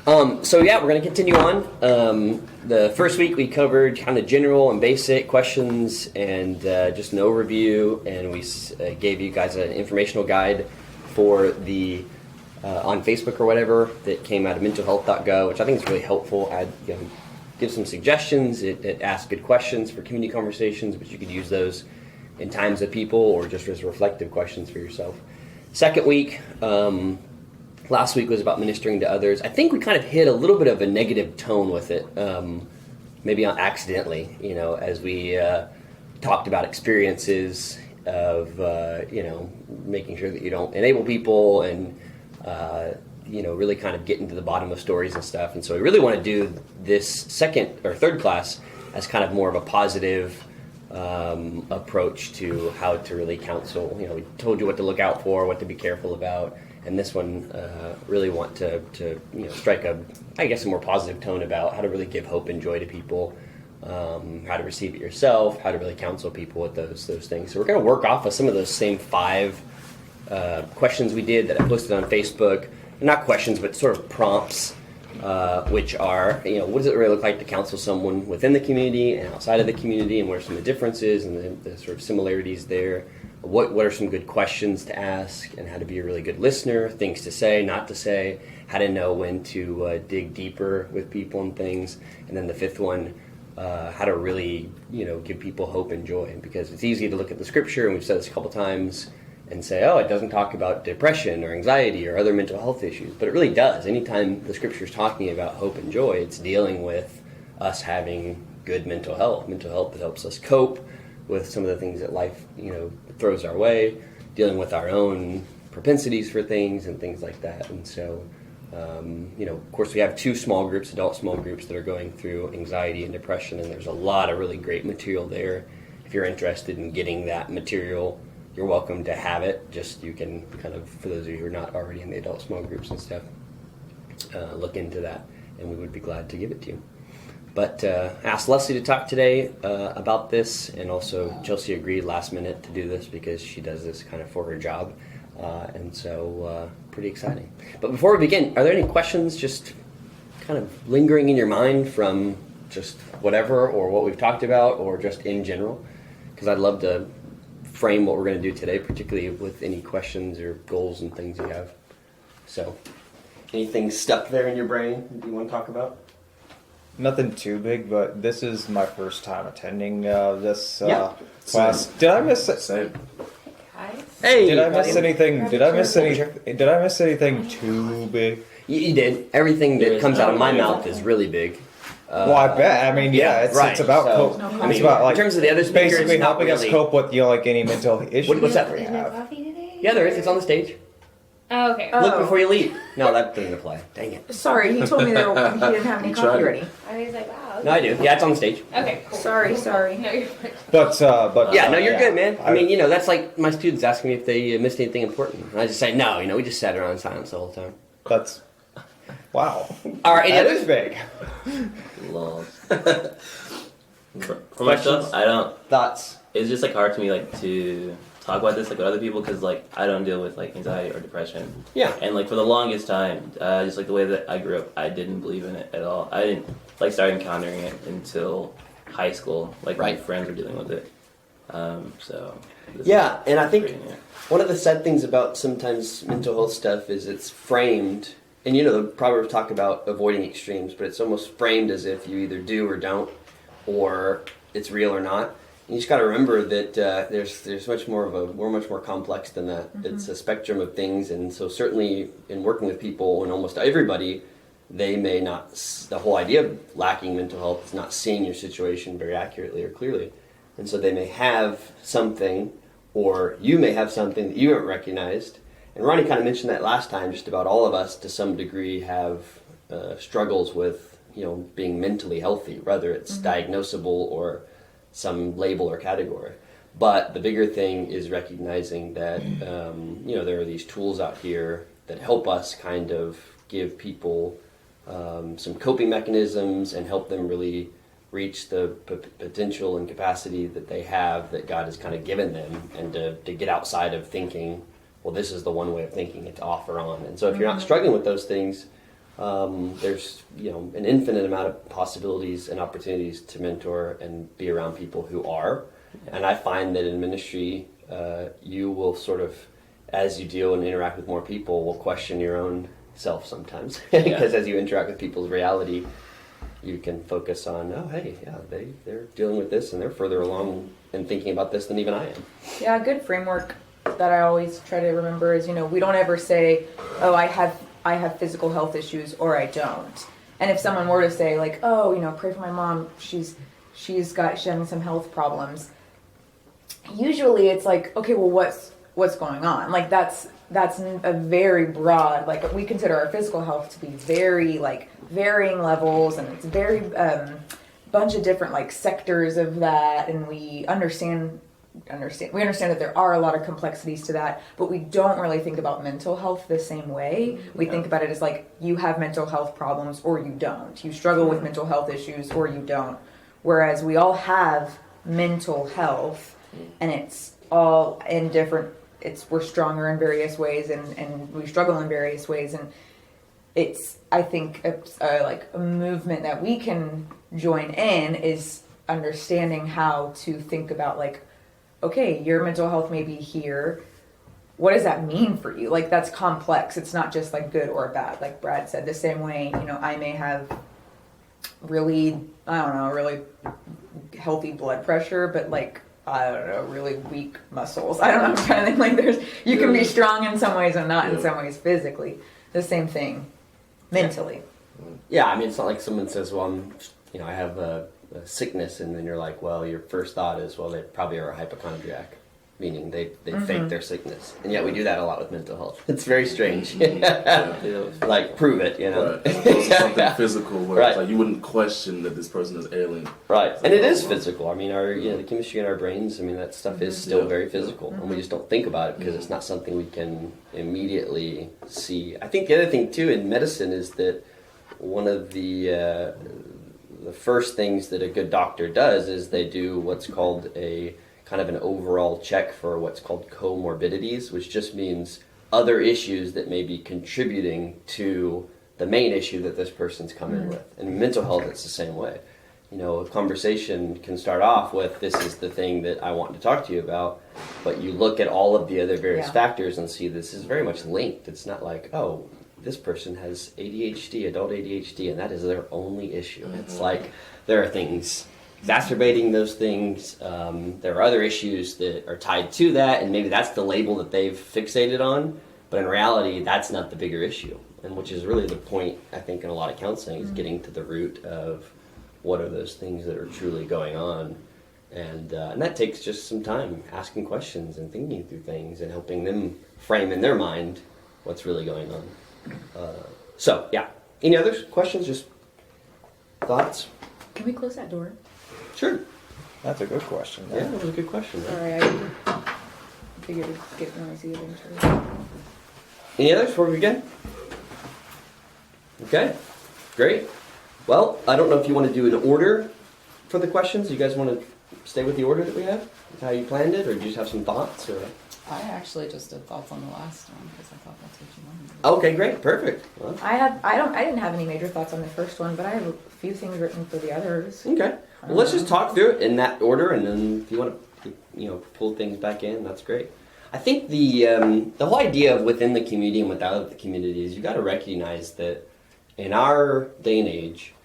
So we're going to continue on. The first week we covered kind of general and basic questions and just an overview, and we gave you guys an informational guide for the on Facebook or whatever that came out of mentalhealth.gov, which I think is really helpful. Give some suggestions. It asks good questions for community conversations, but you could use those in times with people or just as reflective questions for yourself. Second week, last week was about ministering to others. I think we kind of hit a little bit of a negative tone with it, maybe accidentally, as we talked about experiences of, making sure that you don't enable people and, really kind of getting to the bottom of stories and stuff. And so we really want to do this second or third class as kind of more of a positive approach to how to really counsel. We told you what to look out for, what to be careful about. And this one really want to strike a more positive tone about how to really give hope and joy to people, how to receive it yourself, how to really counsel people with those things. So we're going to work off of some of those same 5 questions we did that I posted on Facebook. Not questions, but sort of prompts, which are, what does it really look like to counsel someone within the community and outside of the community, and what are some of the differences and the sort of similarities there? What are some good questions to ask, and how to be a really good listener, things to say, not to say, how to know when to dig deeper with people and things. And then the 5th one, how to really, give people hope and joy. Because it's easy to look at the scripture, and we've said this a couple times, and say, it doesn't talk about depression or anxiety or other mental health issues. But it really does. Anytime the scripture is talking about hope and joy, it's dealing with us having good mental health that helps us cope with some of the things that life, throws our way, dealing with our own propensities for things and things like that. And so, of course, we have 2 small groups, adult small groups, that are going through anxiety and depression, and there's a lot of really great material there. If you're interested in getting that material, you're welcome to have it. Just you can kind of, for those of you who are not already in the adult small groups and stuff, look into that, and we would be glad to give it to you. But I asked Leslie to talk today about this, and also Chelsea agreed last minute to do this because she does this kind of for her job, and so pretty exciting. But before we begin, are there any questions just kind of lingering in your mind from just whatever, or what we've talked about, or just in general? Because I'd love to frame what we're going to do today, particularly with any questions or goals and things you have. So, anything stuck there in your brain that you want to talk about? Nothing too big, but this is my first time attending this class. Same. Did I miss it? Same. Hey, Did I miss anything? Did I miss anything too big? You did. Everything that comes out of my mouth is really big. Well, I bet. I mean, it's about cope. It's about in terms of the other speakers, basically not helping us really cope with any mental issues. What's that? There's no coffee today? Yeah, there is. It's on the stage. Oh, okay. Look before you leave. No, that doesn't apply. Dang it. Sorry, he told me that he didn't have any coffee ready. I was like, wow. No, I do. Yeah, it's on the stage. Okay, cool. Sorry. No, you're fine. But Yeah, no, you're good, man. I mean, that's like my students asking me if they missed anything important. And I just say, no, we just sat around in silence the whole time. that's wow. All right, That is big. Lol. For myself, I don't. Thoughts? It's just hard to me to talk about this with other people because I don't deal with anxiety or depression. Yeah. And for the longest time, just the way that I grew up, I didn't believe in it at all. I didn't start encountering it until high school. My friends were dealing with it. So. Yeah, and I think one of the sad things about sometimes mental health stuff is it's framed, and the Proverbs talk about avoiding extremes, but it's almost framed as if you either do or don't, or it's real or not. And you just got to remember that there's much more we're much more complex than that. Mm-hmm. It's a spectrum of things, and so certainly in working with people and almost everybody, they may not. The whole idea of lacking mental health is not seeing your situation very accurately or clearly, and so they may have something, or you may have something that you haven't recognized. And Ronnie kind of mentioned that last time. Just about all of us, to some degree, have struggles with being mentally healthy, whether it's diagnosable or some label or category. But the bigger thing is recognizing that there are these tools out here that help us kind of give people some coping mechanisms and help them really reach the potential and capacity that they have, that God has kind of given them, and to get outside of thinking, well, this is the one way of thinking, it's off or on. And so if you're not struggling with those things, There's an infinite amount of possibilities and opportunities to mentor and be around people who are. And I find that in ministry, you will sort of, as you deal and interact with more people, will question your own self sometimes. Because as you interact with people's reality, you can focus on, oh, hey, yeah, they're dealing with this and they're further along in thinking about this than even I am. Yeah, a good framework that I always try to remember is, we don't ever say, oh, I have physical health issues or I don't. And if someone were to say like, oh, pray for my mom, she's having some health problems. Usually it's like, okay, well, what's going on? Like that's a very broad, like we consider our physical health to be very like varying levels, and it's very bunch of different like sectors of that, and we understand that there are a lot of complexities to that, but we don't really think about mental health the same way. We think about it as like you have mental health problems or you don't. You struggle with mental health issues or you don't. Whereas we all have mental health, and it's all in different, we're stronger in various ways and we struggle in various ways, and it's, I think, like a movement that we can join in is understanding how to think about like, okay, your mental health may be here. What does that mean for you? Like that's complex. It's not just like good or bad. Like Brad said, the same way, I may have really healthy blood pressure, but like, really weak muscles. I don't know. I'm trying to think like you can be strong in some ways and not in some ways physically. The same thing mentally. Yeah, I mean, it's not like someone says, well, I have a sickness, and then you're like, well, your first thought is, well, they probably are a hypochondriac, meaning they fake their sickness. And yet we do that a lot with mental health. It's very strange. Like, prove it, Right. As opposed to something physical where it's like you wouldn't question that this person is ailing. Right. And it is physical. I mean, the chemistry in our brains, I mean, that stuff is still very physical. And we just don't think about it because it's not something we can immediately see. I think the other thing, too, in medicine is that one of the first things that a good doctor does is they do what's called a kind of an overall check for what's called comorbidities, which just means other issues that may be contributing to the main issue that this person's come in with. And in mental health, it's the same way. A conversation can start off with, this is the thing that I want to talk to you about, but you look at all of the other various factors and see this is very much linked. It's not like, oh, this person has ADHD, adult ADHD, and that is their only issue. It's like there are things exacerbating those things. There are other issues that are tied to that, and maybe that's the label that they've fixated on, but in reality, that's not the bigger issue, and which is really the point, I think, in a lot of counseling, is getting to the root of what are those things that are truly going on, and that takes just some time, asking questions and thinking through things and helping them frame in their mind what's really going on. So, yeah. Any other questions? Just thoughts? Can we close that door? Sure. That's a good question. Yeah, that was a good question. Sorry, I figured it'd get noisy eventually. Any others before we begin? Okay, great. Well, I don't know if you want to do an order for the questions. You guys want to stay with the order that we have? How you planned it, or do you just have some thoughts? Or I actually just did thoughts on the last one because I thought that's what you wanted. Okay, great, perfect. Well, I didn't have any major thoughts on the first one, but I have a few things written for the others. okay. Well, let's just talk through it in that order, and then if you want to, pull things back in, that's great. I think the whole idea of within the community and without the community is you got to recognize that in our day and age,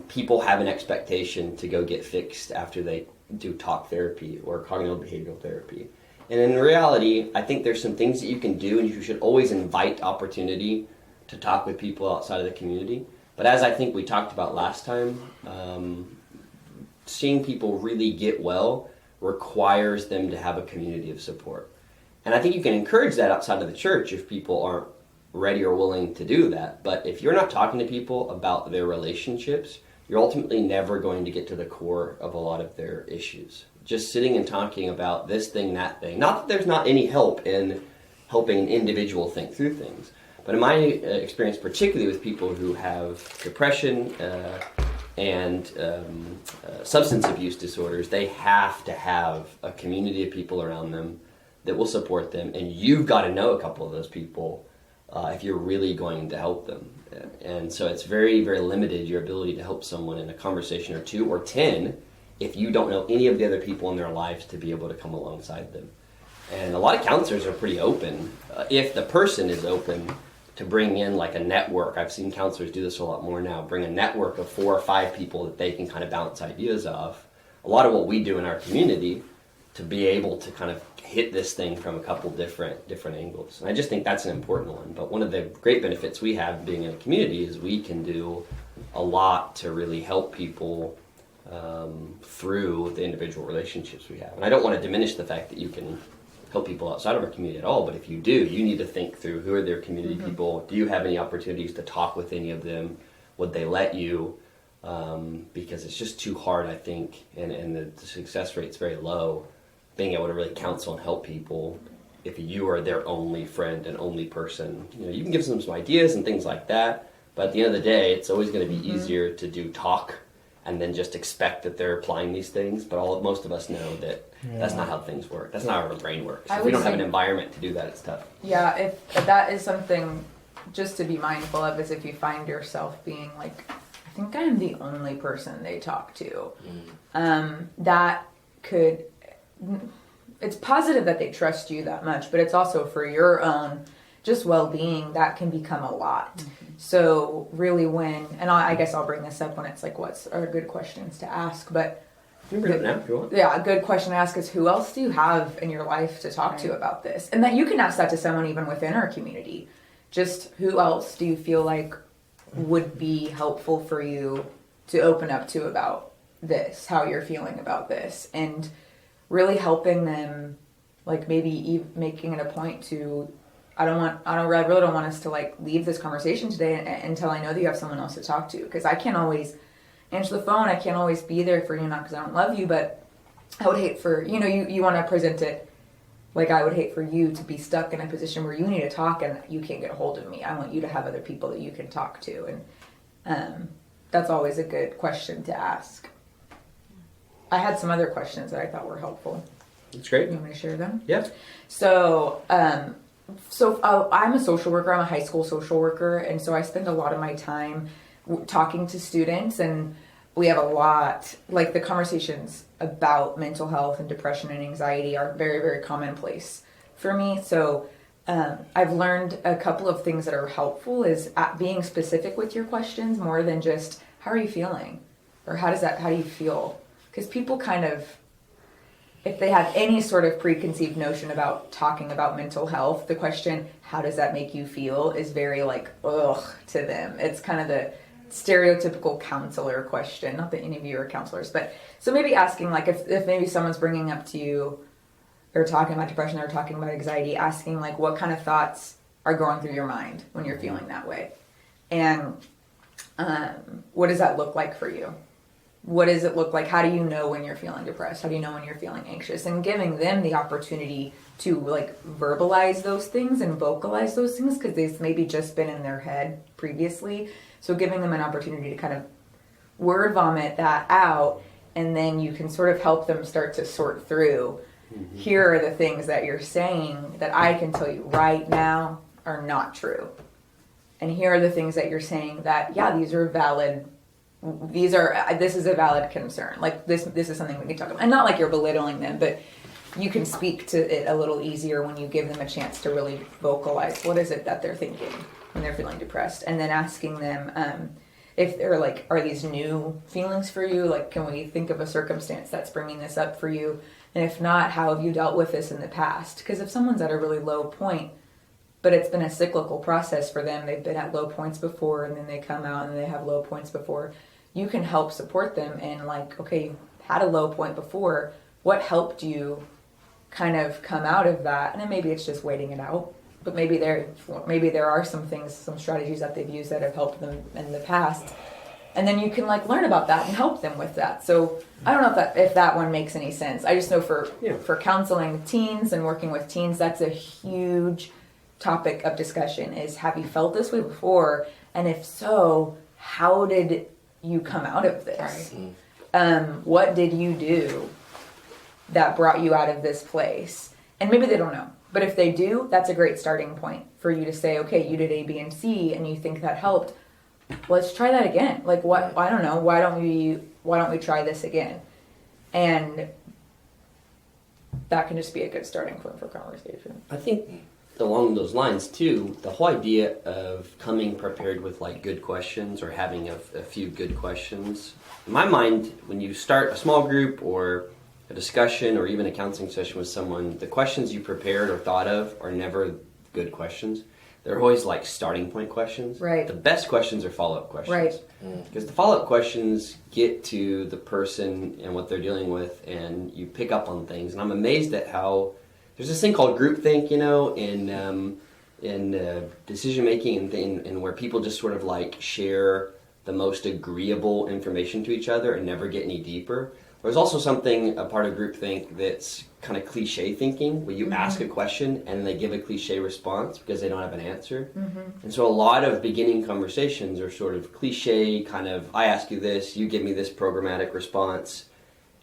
people have an expectation to go get fixed after they do talk therapy or cognitive behavioral therapy. And in reality, I think there's some things that you can do, and you should always invite opportunity to talk with people outside of the community. But as I think we talked about last time, seeing people really get well requires them to have a community of support. And I think you can encourage that outside of the church if people aren't ready or willing to do that. But if you're not talking to people about their relationships, you're ultimately never going to get to the core of a lot of their issues. Just sitting and talking about this thing, that thing. Not that there's not any help in helping an individual think through things. But in my experience, particularly with people who have depression and substance abuse disorders, they have to have a community of people around them that will support them. And you've got to know a couple of those people if you're really going to help them. And so it's very, very limited, your ability to help someone in a conversation or 2 or 10 if you don't know any of the other people in their lives to be able to come alongside them. And a lot of counselors are pretty open. If the person is open to bring in like a network, I've seen counselors do this a lot more now, bring a network of 4 or 5 people that they can kind of bounce ideas off. A lot of what we do in our community to be able to kind of hit this thing from a couple different angles. And I just think that's an important one. But one of the great benefits we have being in a community is we can do a lot to really help people through the individual relationships we have. And I don't want to diminish the fact that you can help people outside of our community at all, but if you do, you need to think through who are their community people. Do you have any opportunities to talk with any of them? Would they let you? Because it's just too hard, I think, and the success rate's very low, being able to really counsel and help people if you are their only friend and only person. You know, you can give them some ideas and things like that, but at the end of the day, it's always going to be easier to do talk and then just expect that they're applying these things. But most of us know that that's not how things work. That's not how our brain works. If we don't have an environment to do that, it's tough. Yeah, if that is something just to be mindful of, is if you find yourself being like, I think I'm the only person they talk to. That could, it's positive that they trust you that much, but it's also for your own just well-being that can become a lot. So really and I guess I'll bring this up when it's like, what's are good questions to ask, but You can bring it up now if you want. yeah, a good question to ask is, who else do you have in your life to talk to about this? And that you can ask that to someone even within our community. Just who else do you feel like would be helpful for you to open up to about this, how you're feeling about this, and really helping them, like maybe making it a point to, I really don't want us to like leave this conversation today until I know that you have someone else to talk to, because I can't always answer the phone. I can't always be there for you, not because I don't love you, but I would hate for, you want to present it like I would hate for you to be stuck in a position where you need to talk and you can't get a hold of me. I want you to have other people that you can talk to. And that's always a good question to ask. I had some other questions that I thought were helpful. That's great. You want me to share them? Yeah. So I'm a social worker. I'm a high school social worker. And so I spend a lot of my time talking to students, and we have a lot, like the conversations about mental health and depression and anxiety are very, very commonplace for me. So I've learned a couple of things that are helpful is being specific with your questions more than just, how are you feeling? Or how do you feel? Because people kind of, if they have any sort of preconceived notion about talking about mental health, the question, how does that make you feel, is very like, ugh, to them. It's kind of the stereotypical counselor question. Not that any of you are counselors, but so maybe asking, like, if maybe someone's bringing up to you, they're talking about depression, they're talking about anxiety, asking like, what kind of thoughts are going through your mind when you're feeling that way? And what does that look like for you? What does it look like? How do you know when you're feeling depressed? How do you know when you're feeling anxious? And giving them the opportunity to like verbalize those things and vocalize those things, because they've maybe just been in their head previously. So giving them an opportunity to kind of word vomit that out, and then you can sort of help them start to sort through, here are the things that you're saying that I can tell you right now are not true. And here are the things that you're saying that, yeah, these are valid. This is a valid concern. Like this is something we can talk about. And not like you're belittling them, but you can speak to it a little easier when you give them a chance to really vocalize what is it that they're thinking when they're feeling depressed. And then asking them if they're like, are these new feelings for you? Like, can we think of a circumstance that's bringing this up for you? And if not, how have you dealt with this in the past? Because if someone's at a really low point, but it's been a cyclical process for them, they've been at low points before, and then they come out and they have low points before, you can help support them and like, okay, you had a low point before, what helped you kind of come out of that? And then maybe it's just waiting it out, but maybe there are some things, some strategies that they've used that have helped them in the past. And then you can like learn about that and help them with that. So I don't know if that one makes any sense. I just know for counseling teens and working with teens, that's a huge topic of discussion is, have you felt this way before? And if so, how did you come out of this? Right. What did you do that brought you out of this place? And maybe they don't know. But if they do, that's a great starting point for you to say, okay, you did A, B, and C, and you think that helped. Let's try that again. Like, what? I don't know. Why don't we try this again? And that can just be a good starting point for conversation. I think along those lines too, the whole idea of coming prepared with like good questions or having a few good questions. In my mind, when you start a small group or a discussion or even a counseling session with someone, the questions you prepared or thought of are never good questions. They're always like starting point questions. Right. The best questions are follow-up questions. Right. Because the follow-up questions get to the person and what they're dealing with, and you pick up on things. And I'm amazed at how there's this thing called groupthink, in decision making and where people just sort of like share the most agreeable information to each other and never get any deeper. There's also a part of groupthink that's kind of cliche thinking, where you ask a question and they give a cliche response because they don't have an answer. And so a lot of beginning conversations are sort of cliche, kind of, I ask you this, you give me this programmatic response.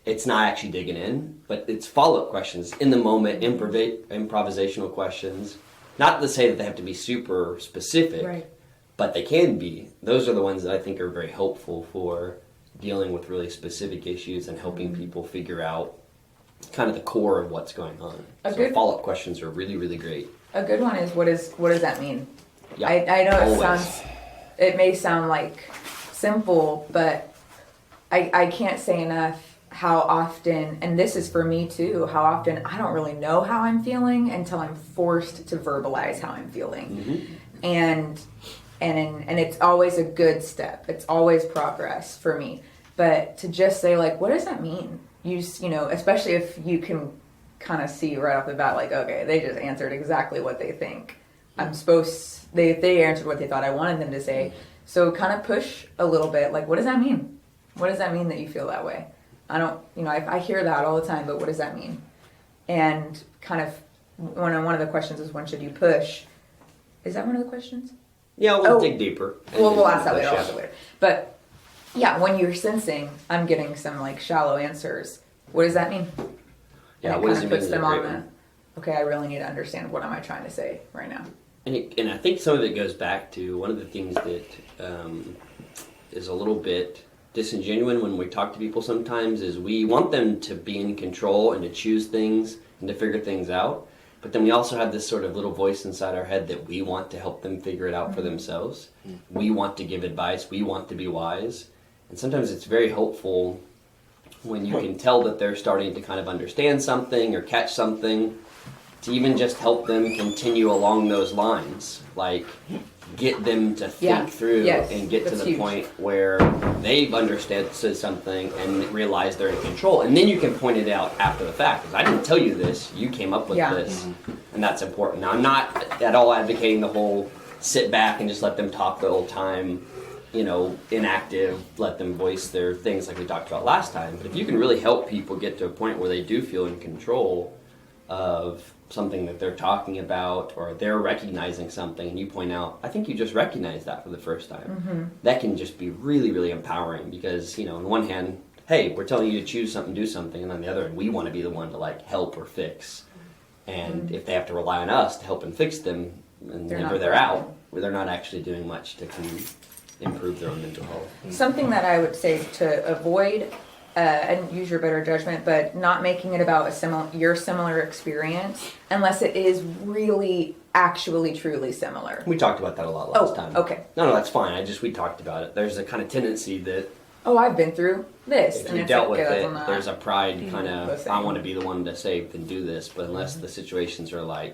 It's not actually digging in, but it's follow-up questions, in the moment, improvisational questions. Not to say that they have to be super specific, Right. but they can be. Those are the ones that I think are very helpful for dealing with really specific issues and helping people figure out kind of the core of what's going on. So follow-up questions are really, really great. A good one is what does that mean? Yeah, I know always. it may sound like simple, but I can't say enough how often, and this is for me too, how often I don't really know how I'm feeling until I'm forced to verbalize how I'm feeling. And it's always a good step. It's always progress for me. But to just say, like, what does that mean? Especially if you can kind of see right off the bat, like, okay, they just answered exactly what they think. They answered what they thought I wanted them to say. So kind of push a little bit, like, what does that mean? What does that mean that you feel that way? I hear that all the time, but what does that mean? And kind of, one of the questions is, when should you push? Is that one of the questions? Yeah, we'll dig deeper. We'll ask that later. But yeah, when you're sensing I'm getting some like shallow answers, what does that mean? Yeah, and what it does kind it of mean? puts them on the, okay, I really need to understand what am I trying to say right now. And I think some of it goes back to one of the things that is a little bit disingenuous when we talk to people sometimes is we want them to be in control and to choose things and to figure things out. But then we also have this sort of little voice inside our head that we want to help them figure it out for themselves. We want to give advice. We want to be wise. And sometimes it's very helpful when you can tell that they're starting to kind of understand something or catch something, to even just help them continue along those lines. Like, get them to think through and get to the huge point where they've understood something and realize they're in control. And then you can point it out after the fact. Because I didn't tell you this, you came up with this. And that's important. Now, I'm not at all advocating the whole sit back and just let them talk the whole time, inactive, let them voice their things like we talked about last time. But if you can really help people get to a point where they do feel in control of something that they're talking about, or they're recognizing something, and you point out, I think you just recognized that for the first time. That can just be really, really empowering, because, on one hand, hey, we're telling you to choose something, do something, and on the other hand, we want to be the one to help or fix. And if they have to rely on us to help and fix them, and whenever they're out, they're not actually doing much to improve their own mental health. Something that I would say to avoid, and use your better judgment, but not making it about your similar experience unless it is really, actually, truly similar. We talked about that a lot last time. Okay. No, that's fine. We talked about it. There's a kind of tendency that I've been through this. if and you it's dealt like, with that's it, not there's a pride kind the of, same. I want to be the one to say and do this, but unless the situations are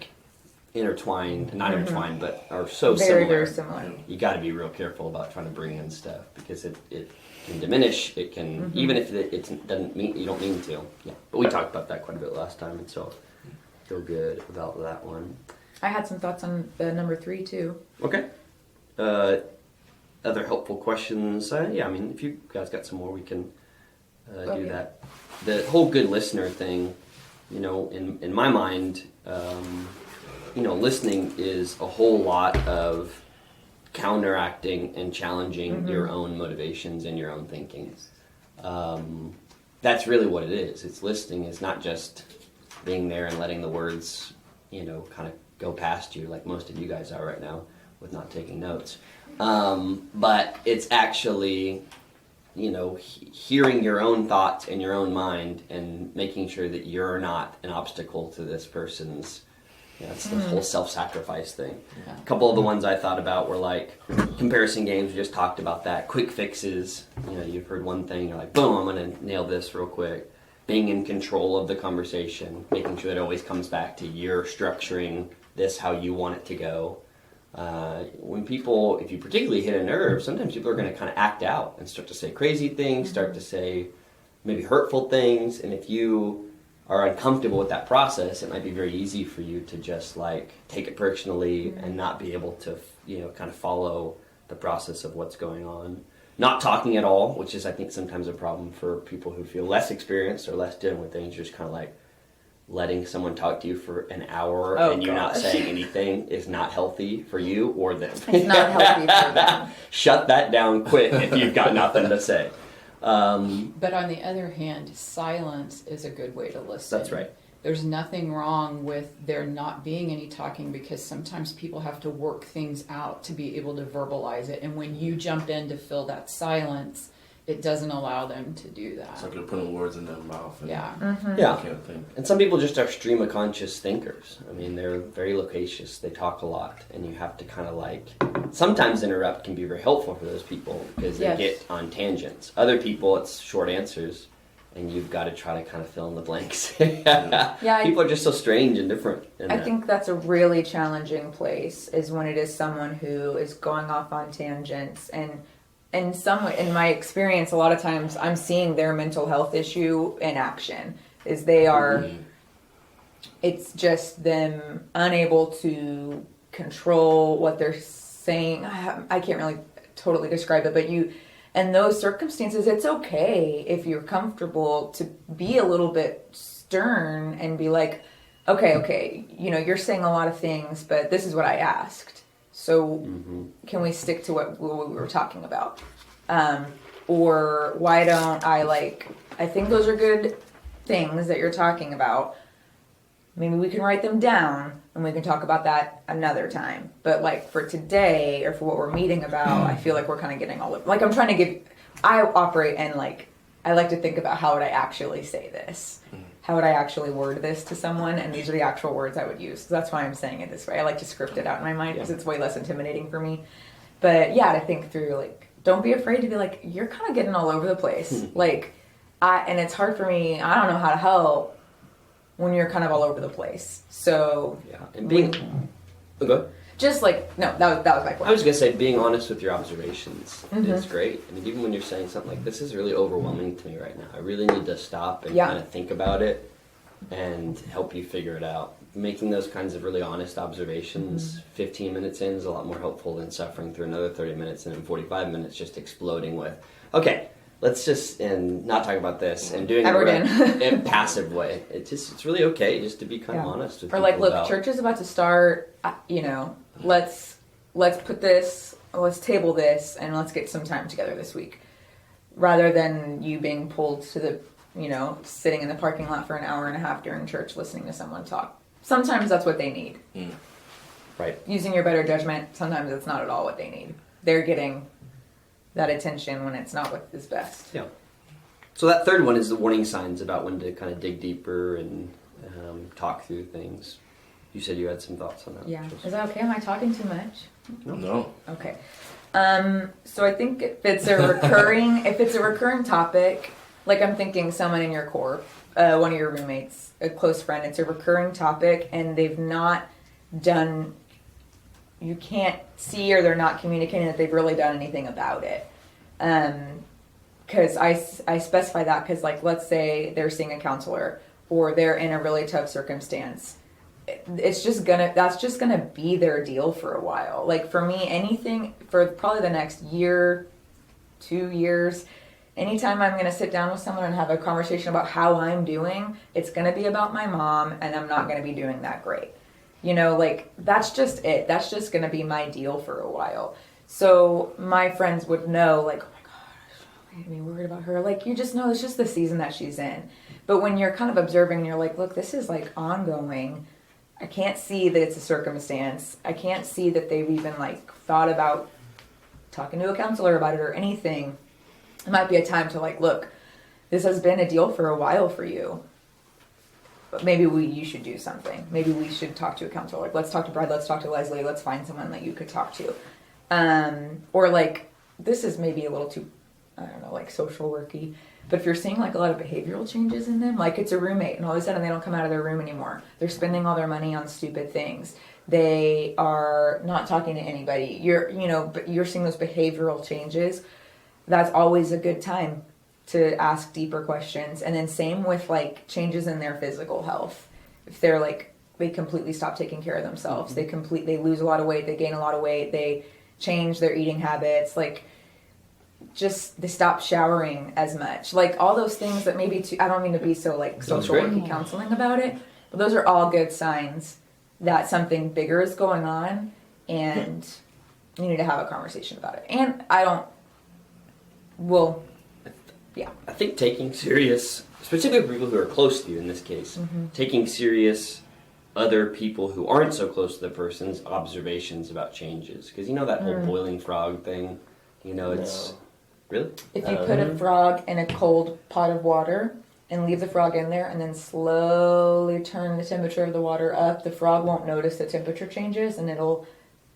intertwined, not intertwined, but are so very, similar. very similar. You got to be real careful about trying to bring in stuff, because it can diminish. It can, even if it doesn't mean, you don't mean to. Yeah, but we talked about that quite a bit last time, and so I feel good about that one. I had some thoughts on the number 3 too. Okay. Other helpful questions? If you guys got some more, we can do that. The whole good listener thing, in my mind, listening is a whole lot of counteracting and challenging your own motivations and your own thinking. That's really what it is. It's listening. It's not just being there and letting the words kind of go past you like most of you guys are right now with not taking notes. But it's actually, hearing your own thoughts in your own mind and making sure that you're not an obstacle to this person's. That's the whole self-sacrifice thing. Yeah. A couple of the ones I thought about were like comparison games. We just talked about that. Quick fixes. You've heard one thing, you're like, boom, I'm going to nail this real quick. Being in control of the conversation, making sure that it always comes back to you're structuring this how you want it to go. When people, if you particularly hit a nerve, sometimes people are going to kind of act out and start to say crazy things, start to say maybe hurtful things, and if you are uncomfortable with that process, it might be very easy for you to just like take it personally and not be able to, kind of follow the process of what's going on. Not talking at all, which is I think sometimes a problem for people who feel less experienced or less dealing with things. You're just kind of like letting someone talk to you for an hour and you not saying anything is not healthy for you or them. It's not healthy for them. Shut that down quick if you've got nothing to say. But on the other hand, silence is a good way to listen. That's right. There's nothing wrong with there not being any talking because sometimes people have to work things out to be able to verbalize it. And when you jump in to fill that silence, it doesn't allow them to do that. It's like you're putting words in their mouth. And Yeah. Yeah. they can't think. And some people just are stream of conscious thinkers. I mean, they're very loquacious. They talk a lot. And you have to kind of like, sometimes interrupt can be very helpful for those people because they Yes. get on tangents. Other people, it's short answers. And you've got to try to kind of fill in the blanks. Yeah, People are just so strange and different. in I that. think that's a really challenging place is when it is someone who is going off on tangents and in my experience, a lot of times I'm seeing their mental health issue in action is they are, it's just them unable to control what they're saying. I can't really totally describe it, but in those circumstances, it's okay if you're comfortable to be a little bit stern and be like, okay, you're saying a lot of things, but this is what I asked. So can we stick to what we were talking about? Or why don't I think those are good things that you're talking about. Maybe we can write them down and we can talk about that another time. But like for today or for what we're meeting about, I feel like we're kind of getting all of, like I'm trying to I operate and I like to think about how would I actually say this? How would I actually word this to someone? And these are the actual words I would use. So that's why I'm saying it this way. I like to script it out in my mind because it's way less intimidating for me. But yeah, to think through, don't be afraid to be like, you're kind of getting all over the place. And it's hard for me. I don't know how to help when you're kind of all over the place. So Yeah. And being... go. just no, that was my point. I was going to say, being honest with your observations is great. I mean, even when you're saying something like, this is really overwhelming to me right now. I really need to stop and kind of think about it and help you figure it out. Making those kinds of really honest observations 15 minutes in is a lot more helpful than suffering through another 30 minutes and in 45 minutes just exploding with, okay, let's just not talk about this and doing it in a passive way. It's really okay just to be kind of honest with or people look, about, church is about to start, let's put this, let's table this, and let's get some time together this week. Rather than you being pulled to the, sitting in the parking lot for an hour and a half during church listening to someone talk. Sometimes that's what they need. Right. Using your better judgment, sometimes it's not at all what they need. They're getting that attention when it's not what is best. Yeah. So that third one is the warning signs about when to kind of dig deeper and talk through things. You said you had some thoughts on that. Yeah. Is that okay? Am I talking too much? No. Okay. So I think if it's a recurring topic, like I'm thinking someone in your core, one of your roommates, a close friend, it's a recurring topic and they've not done, you can't see or they're not communicating that they've really done anything about it. Because I specify that because let's say they're seeing a counselor or they're in a really tough circumstance. That's just gonna be their deal for a while. For me, anything for probably the next year, 2 years, anytime I'm gonna sit down with someone and have a conversation about how I'm doing, it's gonna be about my mom, and I'm not gonna be doing that great. That's just it. That's just gonna be my deal for a while. So my friends would know, oh my gosh, I'm gonna be worried about her. You just know it's just the season that she's in. But when you're kind of observing and you're like, look, this is ongoing. I can't see that it's a circumstance. I can't see that they've even like thought about talking to a counselor about it or anything. It might be a time to like, look, this has been a deal for a while for you, but maybe you should do something. Maybe we should talk to a counselor. Like, let's talk to Brad, let's talk to Leslie, let's find someone that you could talk to. Or like, this is maybe a little too, I don't know, like social worky. But if you're seeing like a lot of behavioral changes in them, like it's a roommate and all of a sudden they don't come out of their room anymore. They're spending all their money on stupid things. They are not talking to anybody. You're seeing those behavioral changes. That's always a good time to ask deeper questions. And then same with like changes in their physical health. If they're like, they completely stop taking care of themselves. Mm-hmm. They lose a lot of weight. They gain a lot of weight. They change their eating habits. Like, just they stop showering as much, like all those things that maybe I don't mean to be so like social worky counseling about it, but those are all good signs that something bigger is going on and you need to have a conversation about it. And I think taking serious, especially people who are close to you in this case, taking serious other people who aren't so close to the person's observations about changes, because that whole boiling frog thing, it's really? If you put a frog in a cold pot of water and leave the frog in there and then slowly turn the temperature of the water up, the frog won't notice the temperature changes and it'll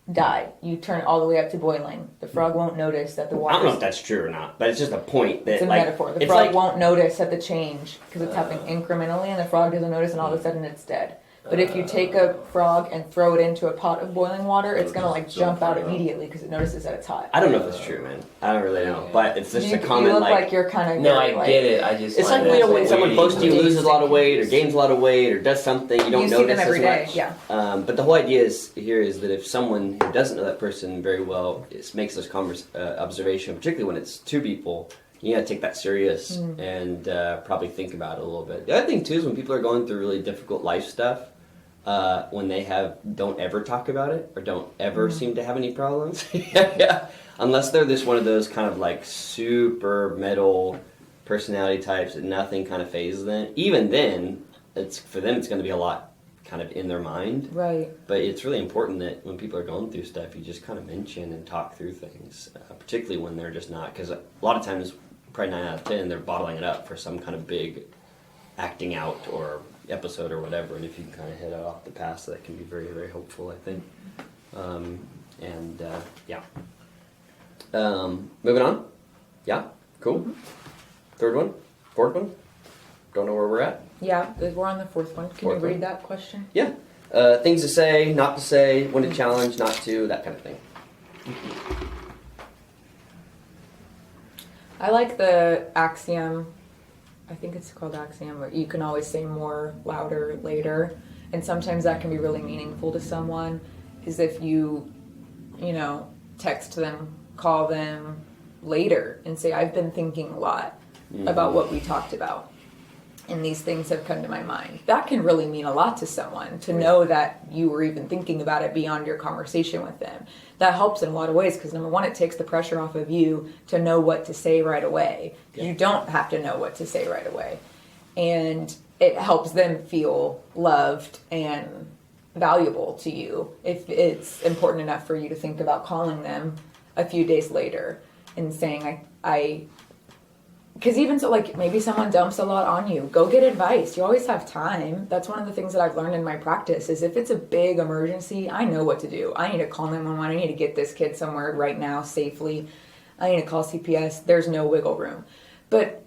die. You turn it all the way up to boiling. The frog won't notice that the water... I don't know if that's true or not, but it's just a point that... It's a metaphor. The frog won't notice at the change because it's happening incrementally and the frog doesn't notice and all of a sudden it's dead. But if you take a frog and throw it into a pot of boiling water, it's going to like jump out immediately because it notices that it's hot. I don't know if it's true, man. I don't really know. But it's just a common you look like you're kind of... No, I get it. I just... It's like when someone close to you loses a lot of weight or gains a lot of weight or does something, you don't notice as much. You see them every day, yeah. But the whole idea is that if someone who doesn't know that person very well makes this observation, particularly when it's two people, you gotta take that serious and probably think about it a little bit. The other thing too is when people are going through really difficult life stuff, when they don't ever talk about it or don't ever seem to have any problems. Unless they're one of those kind of like super metal personality types that nothing kind of phases them. Even then, for them it's going to be a lot kind of in their mind. Right. But it's really important that when people are going through stuff, you just kind of mention and talk through things, particularly when they're just not. Because a lot of times, probably 9 out of 10, they're bottling it up for some kind of big acting out or episode or whatever, and if you can kind of head off the past, that can be very, very helpful, I think. Moving on. Yeah, cool. Third one, fourth one. Don't know where we're at. Yeah, we're on the fourth one. Can you read that question? Yeah. Things to say, not to say, when to challenge, not to, that kind of thing. I like the axiom. I think it's called axiom, where you can always say more, louder, later. And sometimes that can be really meaningful to someone, is if you text them, call them later and say, I've been thinking a lot about what we talked about. And these things have come to my mind. That can really mean a lot to someone, to know that you were even thinking about it beyond your conversation with them. That helps in a lot of ways because, number one, it takes the pressure off of you to know what to say right away. You don't have to know what to say right away. And it helps them feel loved and valuable to you if it's important enough for you to think about calling them a few days later and saying, because even so, like, maybe someone dumps a lot on you. Go get advice. You always have time. That's one of the things that I've learned in my practice is if it's a big emergency, I know what to do. I need to call 911. I need to get this kid somewhere right now safely. I need to call CPS. There's no wiggle room. But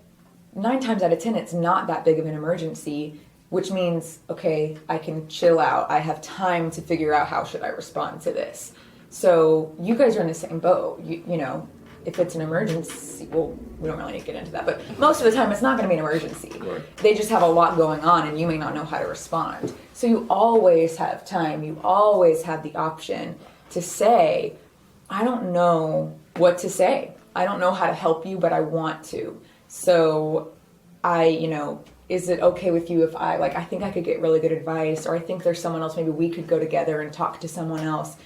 9 times out of 10, it's not that big of an emergency, which means, okay, I can chill out. I have time to figure out how should I respond to this. So you guys are in the same boat. You know, if it's an emergency, well, we don't really need to get into that, but most of the time it's not going to be an emergency. Right. They just have a lot going on and you may not know how to respond. So you always have time. You always have the option to say, I don't know what to say. I don't know how to help you, but I want to. So is it okay with you if I think I could get really good advice, or I think there's someone else, maybe we could go together and talk to someone else.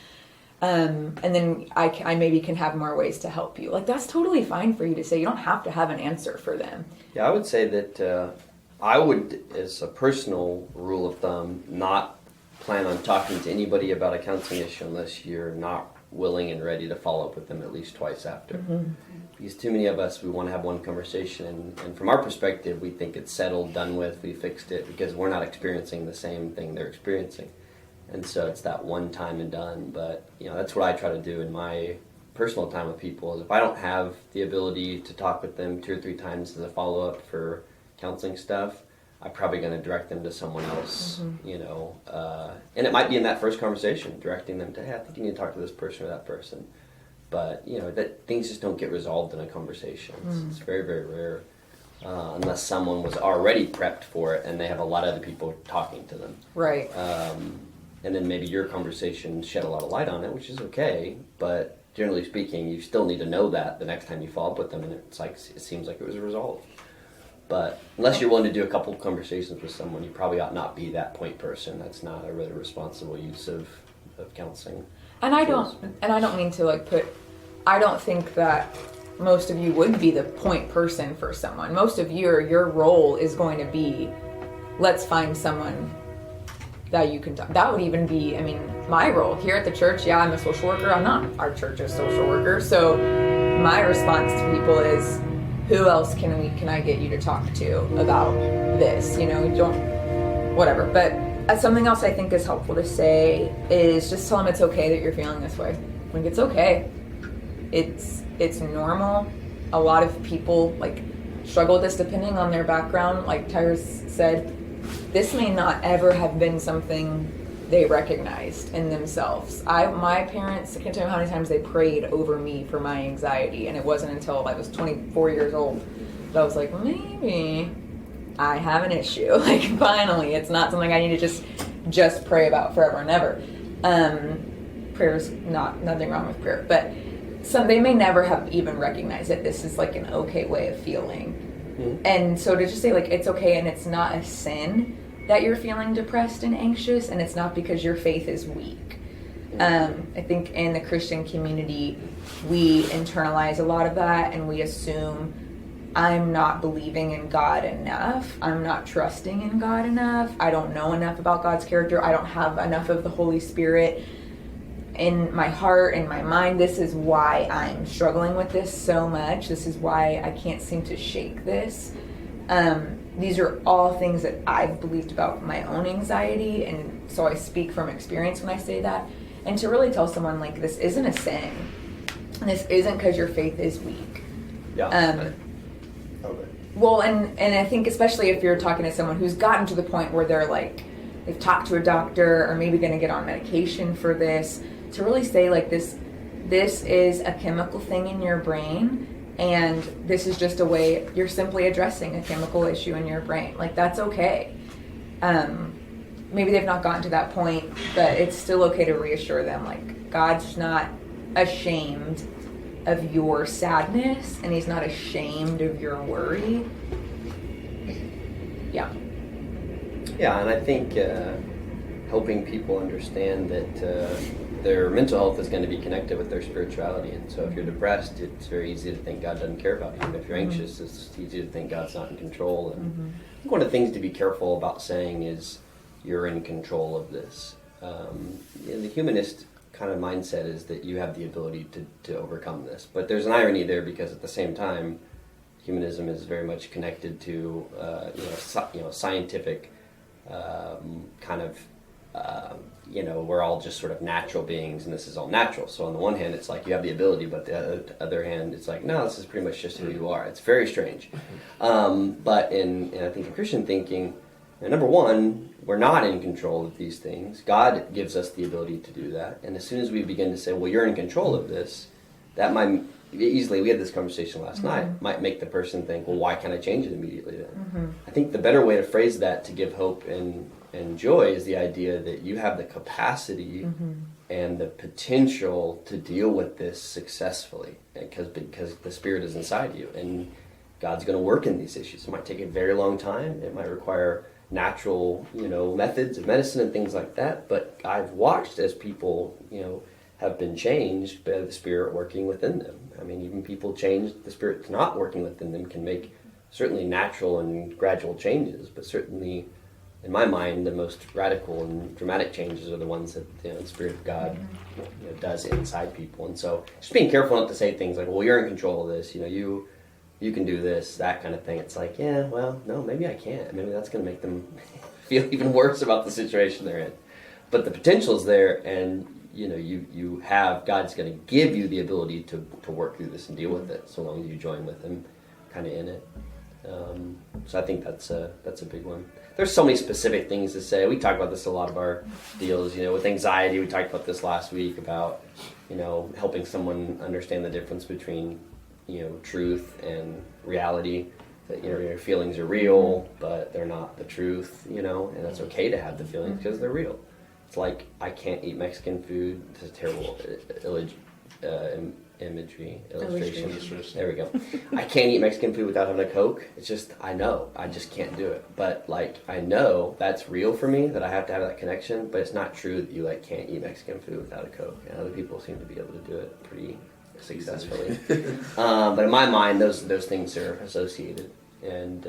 And then I maybe can have more ways to help you. Like, that's totally fine for you to say. You don't have to have an answer for them. Yeah, I would say that I would, as a personal rule of thumb, not plan on talking to anybody about a counseling issue unless you're not willing and ready to follow up with them at least twice after. Because too many of us, we want to have one conversation, and from our perspective, we think it's settled, done with, we fixed it, because we're not experiencing the same thing they're experiencing. And so it's that one time and done. But that's what I try to do in my personal time with people, is if I don't have the ability to talk with them 2 or 3 times as a follow-up for counseling stuff, I'm probably going to direct them to someone else, and it might be in that first conversation, directing them to, hey, I think you need to talk to this person or that person. But, that things just don't get resolved in a conversation. It's very, very rare, unless someone was already prepped for it and they have a lot of other people talking to them. Right. And then maybe your conversation shed a lot of light on it, which is okay, but generally speaking, you still need to know that the next time you follow up with them, and it seems like it was resolved. But unless you're willing to do a couple of conversations with someone, you probably ought not be that point person. That's not a really responsible use of counseling. And I don't mean to I don't think that most of you would be the point person for someone. Most of your role is going to be, let's find someone that you can talk. That would even be, my role here at the church. Yeah, I'm a social worker. I'm not our church's social worker. So my response to people is, who else can I get you to talk to about this? Whatever. But something else I think is helpful to say is just tell them it's okay that you're feeling this way. It's okay. It's normal. A lot of people struggle with this depending on their background. Like Tyrus said, this may not ever have been something they recognized in themselves. My parents, I can't tell you how many times they prayed over me for my anxiety, and it wasn't until I was 24 years old that I was like, maybe I have an issue. Finally, it's not something I need to just pray about forever and ever. Prayer's nothing wrong with prayer, but they may never have even recognized that this is an okay way of feeling. And so to just say it's okay, and it's not a sin that you're feeling depressed and anxious, and it's not because your faith is weak. I think in the Christian community, we internalize a lot of that, and we assume I'm not believing in God enough. I'm not trusting in God enough. I don't know enough about God's character. I don't have enough of the Holy Spirit in my heart, in my mind. This is why I'm struggling with this so much. This is why I can't seem to shake this. These are all things that I've believed about my own anxiety, and so I speak from experience when I say that. And to really tell someone this isn't a sin, and this isn't because your faith is weak. Yeah. Well, and I think especially if you're talking to someone who's gotten to the point where they're they've talked to a doctor or maybe going to get on medication for this, to really say this is a chemical thing in your brain. And this is just a way you're simply addressing a chemical issue in your brain. That's okay. Maybe they've not gotten to that point, but it's still okay to reassure them. God's not ashamed of your sadness, and he's not ashamed of your worry. Yeah. Yeah, and I think helping people understand that their mental health is going to be connected with their spirituality. And so if you're depressed, it's very easy to think God doesn't care about you. And if you're anxious, it's easy to think God's not in control. And I think one of the things to be careful about saying is you're in control of this. The humanist kind of mindset is that you have the ability to overcome this. But there's an irony there, because at the same time, humanism is very much connected to scientific kind of we're all just sort of natural beings, and this is all natural. So on the one hand, it's you have the ability, but the other hand, it's no, this is pretty much just who you are. It's very strange. But in I think in Christian thinking, number one, we're not in control of these things. God gives us the ability to do that. And as soon as we begin to say, well, you're in control of this, that might easily, we had this conversation last night, might make the person think, well, why can't I change it immediately then? I think the better way to phrase that to give hope and joy is the idea that you have the capacity and the potential to deal with this successfully, because the Spirit is inside you, and God's going to work in these issues. It might take a very long time. It might require natural, methods of medicine and things like that. But I've watched as people, have been changed by the Spirit working within them. Even people changed, the Spirit's not working within them can make certainly natural and gradual changes, but certainly in my mind, the most radical and dramatic changes are the ones that the Spirit of God does inside people. And so just being careful not to say things like, well, you're in control of this, you can do this, that kind of thing. It's like, yeah, well, no, maybe I can't. Maybe that's going to make them feel even worse about the situation they're in. But the potential's there, and you have, God's going to give you the ability to work through this and deal with it, so long as you join with Him kind of in it. So I think that's a big one. There's so many specific things to say. We talk about this a lot of our deals. With anxiety, we talked about this last week about helping someone understand the difference between truth and reality. That your feelings are real, but they're not the truth. And that's okay to have the feelings because they're real. It's like, I can't eat Mexican food. It's a terrible illustration. There we go. I can't eat Mexican food without having a Coke. It's just, I know. I just can't do it. But, I know that's real for me, that I have to have that connection, but it's not true that you, can't eat Mexican food without a Coke. And other people seem to be able to do it pretty successfully. But in my mind, those things are associated. And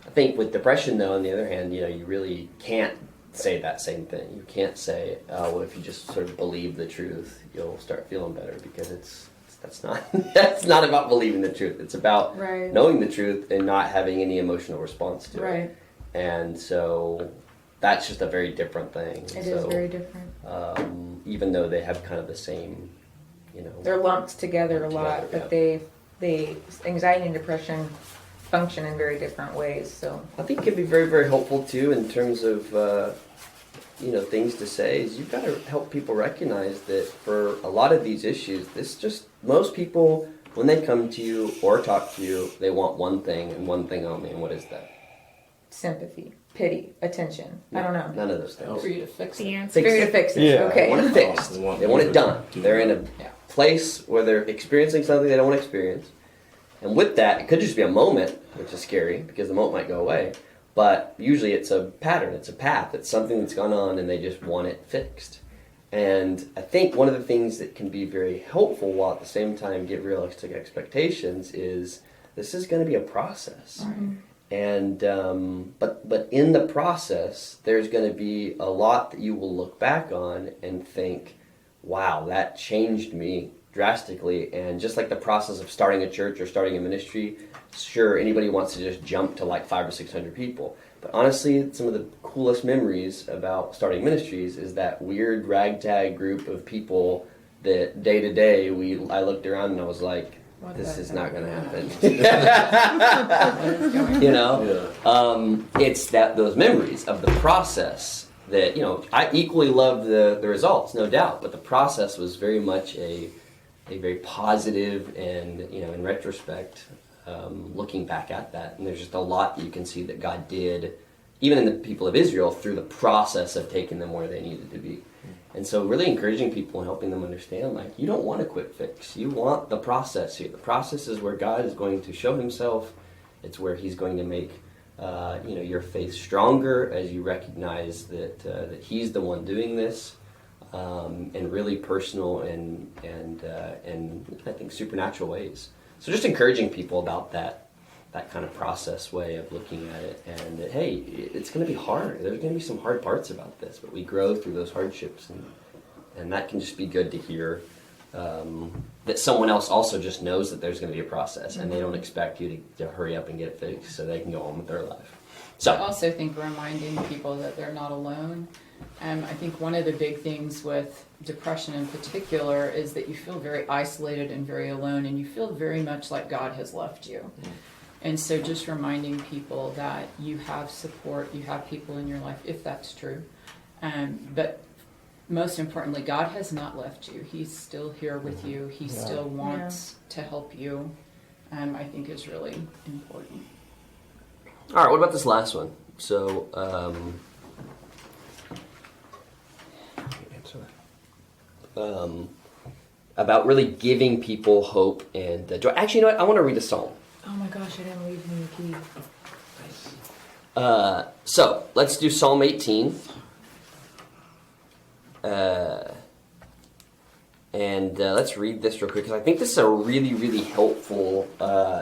I think with depression, though, on the other hand, you really can't say that same thing. You can't say, well, if you just sort of believe the truth, you'll start feeling better, because that's not about believing the truth. It's about knowing the truth and not having any emotional response to it. And so that's just a very different thing. It is very different. Even though they have kind of the same, they're lumped together a lot, but they anxiety and depression function in very different ways. So I think it can be very, very helpful too in terms of things to say. Is you've got to help people recognize that for a lot of these issues, most people, when they come to you or talk to you, they want one thing and one thing only. And what is that? Sympathy, pity, attention. No, I don't know. None of those things. For you to fix it. Yeah. For you to fix it. Yeah. Okay. They want it fixed. They want it done. They're in a place where they're experiencing something they don't want to experience. And with that, it could just be a moment, which is scary because the moment might go away. But usually it's a pattern, it's a path, it's something that's gone on and they just want it fixed. And I think one of the things that can be very helpful while at the same time give realistic expectations is this is going to be a process. And but in the process, there's going to be a lot that you will look back on and think, wow, that changed me drastically. And just like the process of starting a church or starting a ministry, sure, anybody wants to just jump to 500 or 600 people. But honestly, some of the coolest memories about starting ministries is that weird ragtag group of people that day to day, I looked around and I was like, this is not going to happen. It's those memories of the process that, I equally loved the results, no doubt, but the process was very much a very positive and, in retrospect, looking back at that. And there's just a lot that you can see that God did, even in the people of Israel, through the process of taking them where they needed to be. And so really encouraging people and helping them understand, you don't want a quick fix. You want the process here. The process is where God is going to show Himself. It's where He's going to make, your faith stronger as you recognize that He's the one doing this. In really personal and I think supernatural ways. So just encouraging people about that kind of process way of looking at it, and that, hey, it's going to be hard. There's going to be some hard parts about this, but we grow through those hardships, and that can just be good to hear. That someone else also just knows that there's going to be a process, and they don't expect you to hurry up and get it fixed so they can go on with their life. So I also think reminding people that they're not alone. I think one of the big things with depression in particular is that you feel very isolated and very alone, and you feel very much like God has left you. And so just reminding people that you have support, you have people in your life, if that's true. But most importantly, God has not left you. He's still here with you. He still wants to help you, I think is really important. all right, what about this last one? So about really giving people hope and joy. Actually, you know what? I want to read a psalm. Oh my gosh, I didn't leave me a key. So let's do Psalm 18. And let's read this real quick, because I think this is a really, really helpful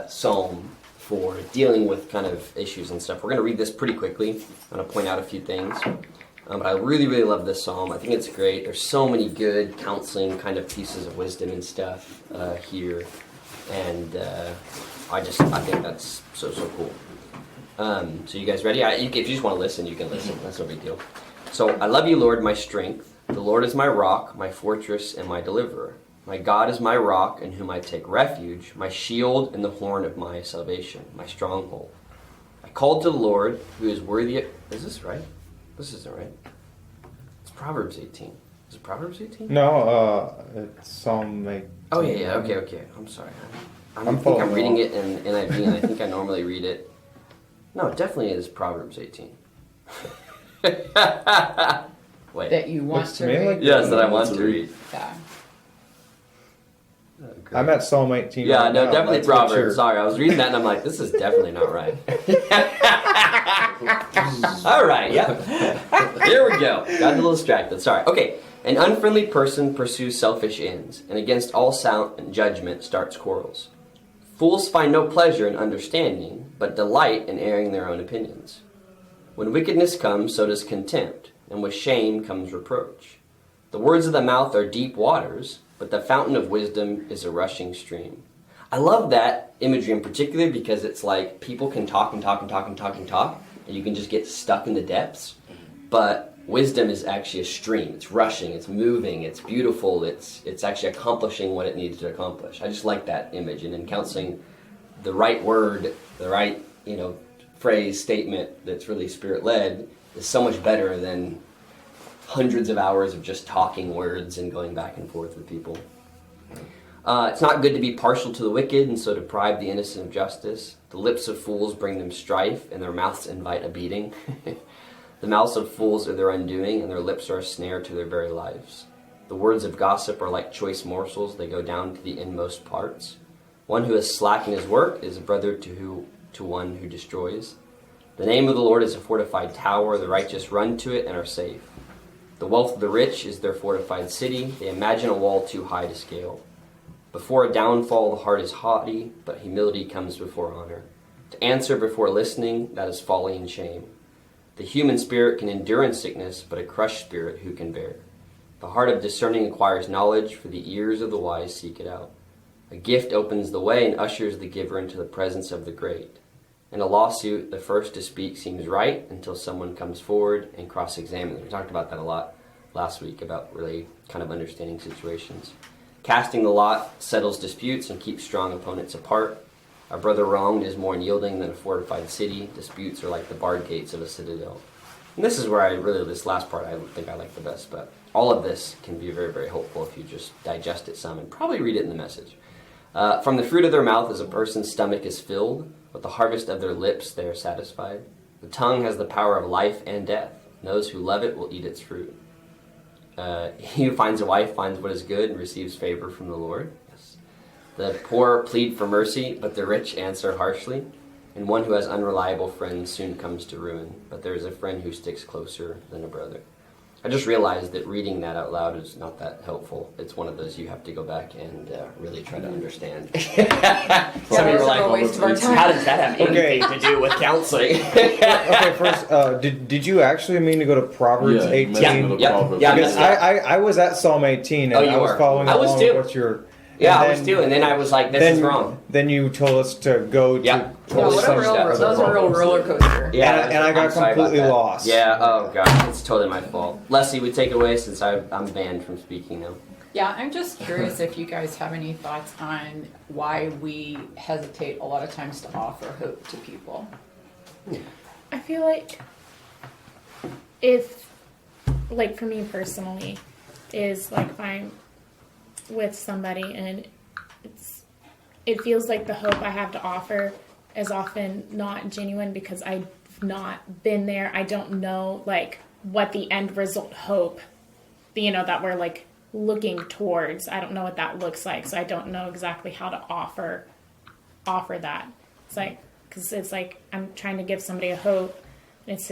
psalm for dealing with kind of issues and stuff. We're going to read this pretty quickly. I'm going to point out a few things. But I really, really love this psalm. I think it's great. There's so many good counseling kind of pieces of wisdom and stuff here. And I think that's so cool. So you guys ready? If you just want to listen, you can listen. That's no big deal. So, I love you, Lord, my strength. The Lord is my rock, my fortress, and my deliverer. My God is my rock, in whom I take refuge, my shield and the horn of my salvation, my stronghold. I called to the Lord, who is worthy of... Is this right? This isn't right. It's Proverbs 18. Is it Proverbs 18? No, it's Psalm 18. Oh, yeah. Okay. I'm sorry. I think following I'm reading along. it in NIV, and I think I normally read it. No, it definitely is Proverbs 18. Wait. That you want Looks to to me read. like- Yes, that I want to read. Yeah. I'm at Psalm 18. Yeah, right no, now. definitely That's what Proverbs. you're- Sorry, I was reading that and I'm like, this is definitely not right. All right, yep. Here we go. Got a little distracted. Sorry. Okay. An unfriendly person pursues selfish ends, and against all sound judgment starts quarrels. Fools find no pleasure in understanding, but delight in airing their own opinions. When wickedness comes, so does contempt, and with shame comes reproach. The words of the mouth are deep waters, but the fountain of wisdom is a rushing stream. I love that imagery in particular because it's like people can talk and talk and talk and talk and talk, and you can just get stuck in the depths. But wisdom is actually a stream. It's rushing, it's moving, it's beautiful, it's actually accomplishing what it needs to accomplish. I just like that image. And in counseling, the right word, the right, phrase, statement that's really spirit-led is so much better than hundreds of hours of just talking words and going back and forth with people. It's not good to be partial to the wicked and so deprive the innocent of justice. The lips of fools bring them strife, and their mouths invite a beating. The mouths of fools are their undoing, and their lips are a snare to their very lives. The words of gossip are like choice morsels. They go down to the inmost parts. One who is slack in his work is a brother to one who destroys. The name of the Lord is a fortified tower. The righteous run to it and are safe. The wealth of the rich is their fortified city. They imagine a wall too high to scale. Before a downfall, the heart is haughty, but humility comes before honor. To answer before listening, that is folly and shame. The human spirit can endure in sickness, but a crushed spirit who can bear? The heart of discerning acquires knowledge, for the ears of the wise seek it out. A gift opens the way and ushers the giver into the presence of the great. In a lawsuit, the first to speak seems right until someone comes forward and cross-examines. We talked about that a lot last week, about really kind of understanding situations. Casting the lot settles disputes and keeps strong opponents apart. A brother wronged is more unyielding than a fortified city. Disputes are like the barred gates of a citadel. And this is where this last part I think I like the best, but all of this can be very, very helpful if you just digest it some and probably read it in the message. From the fruit of their mouth as a person's stomach is filled, with the harvest of their lips they are satisfied. The tongue has the power of life and death, and those who love it will eat its fruit. He who finds a wife finds what is good and receives favor from the Lord. Yes. The poor plead for mercy, but the rich answer harshly. And one who has unreliable friends soon comes to ruin, but there is a friend who sticks closer than a brother. I just realized that reading that out loud is not that helpful. It's one of those you have to go back and really try to understand. Some people were like, waste of our time. how does that have anything to do with counseling? Okay, first, did you actually mean to go to Proverbs 18? Yeah. Because I was at Psalm 18 and Oh, you I was were. following I was along too. with what you're... Yeah, and I was too, and then I was like, this is wrong. Then you told us to go to... Yeah. Yeah, what a real, that was a real roller coaster. Yeah, And I got I'm sorry about completely that. lost. Yeah, oh god, it's totally my fault. Leslie, would take it away since I'm banned from speaking now. Yeah, I'm just curious if you guys have any thoughts on why we hesitate a lot of times to offer hope to people. I feel like if, like for me personally, is like if I'm with somebody and it feels like the hope I have to offer is often not genuine because I've not been there. I don't know like what the end result hope, that we're like looking towards. I don't know what that looks like, so I don't know exactly how to offer that. It's like, because it's like I'm trying to give somebody a hope, and it's